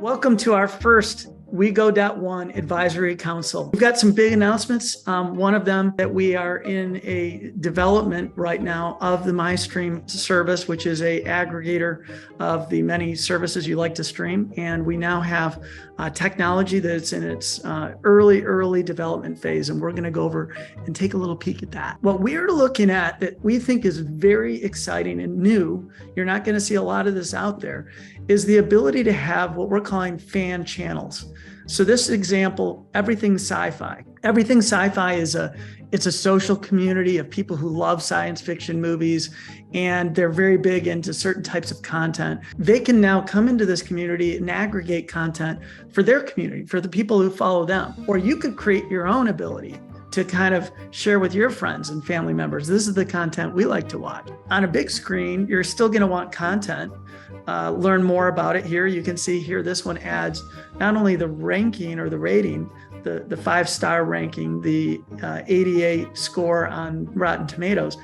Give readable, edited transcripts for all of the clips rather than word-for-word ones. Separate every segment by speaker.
Speaker 1: Welcome to our first WeGo.1 Advisory Council. We've got some big announcements. One of them that we are in a development right now of the MyStreme service, which is a aggregator of the many services you like to stream. And we now have technology that's in its early development phase. And we're going to go over and take a little peek at that. What we're looking at that we think is very exciting and new, you're not going to see a lot of this out there, is the ability to have what we're calling fan channels. So this example, Everything Sci-Fi. Everything Sci-Fi is it's a social community of people who love science fiction movies, and they're very big into certain types of content. They can now come into this community and aggregate content for their community, for the people who follow them. Or you could create your own ability to kind of share with your friends and family members. This is the content we like to watch. On a big screen, you're still going to want content. Learn more about it here. You can see here, this one adds not only the ranking or the rating, the 5-star ranking, the 88 score on Rotten Tomatoes,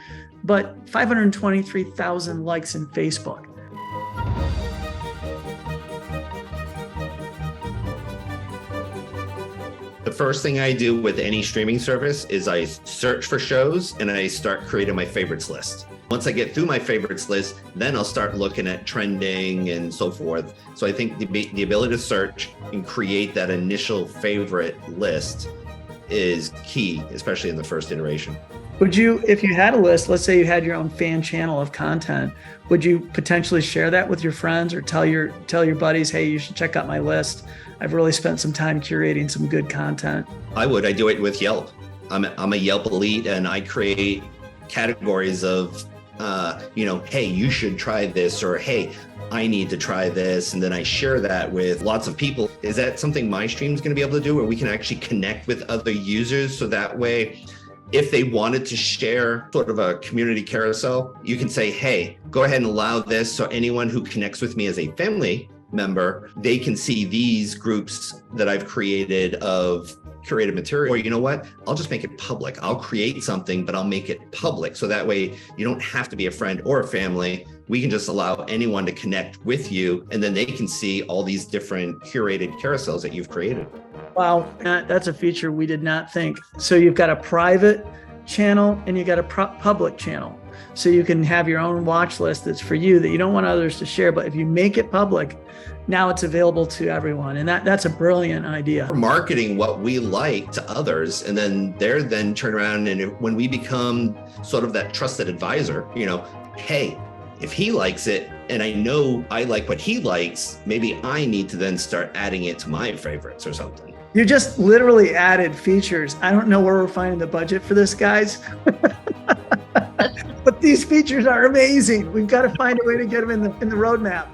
Speaker 1: but 523,000 likes in Facebook.
Speaker 2: The first thing I do with any streaming service is I search for shows and I start creating my favorites list. Once I get through my favorites list, then I'll start looking at trending and so forth. So I think the ability to search and create that initial favorite list is key, especially in the first iteration.
Speaker 1: Would you, if you had a list, let's say you had your own fan channel of content, would you potentially share that with your friends or tell your buddies, hey, you should check out my list? I've really spent some time curating some good content.
Speaker 2: I would. I do it with Yelp. I'm a Yelp elite, and I create categories of, hey, you should try this, or hey, I need to try this. And then I share that with lots of people. Is that something MyStream is going to be able to do, where we can actually connect with other users? So that way, if they wanted to share sort of a community carousel, you can say, hey, go ahead and allow this. So anyone who connects with me as a family member, they can see these groups that I've created of curated material. Or you know what? I'll just make it public. I'll create something, but I'll make it public. So that way you don't have to be a friend or a family. We can just allow anyone to connect with you, and then they can see all these different curated carousels that you've created.
Speaker 1: Wow, that's a feature we did not think. So you've got a private channel and you got a public channel. So you can have your own watch list that's for you that you don't want others to share. But if you make it public, now it's available to everyone. And that's a brilliant idea.
Speaker 2: We're marketing what we like to others, and then they're then turn around, and when we become sort of that trusted advisor, hey, if he likes it and I know I like what he likes, maybe I need to then start adding it to my favorites or something.
Speaker 1: You just literally added features. I don't know where we're finding the budget for this, guys. But these features are amazing. We've got to find a way to get them in the roadmap.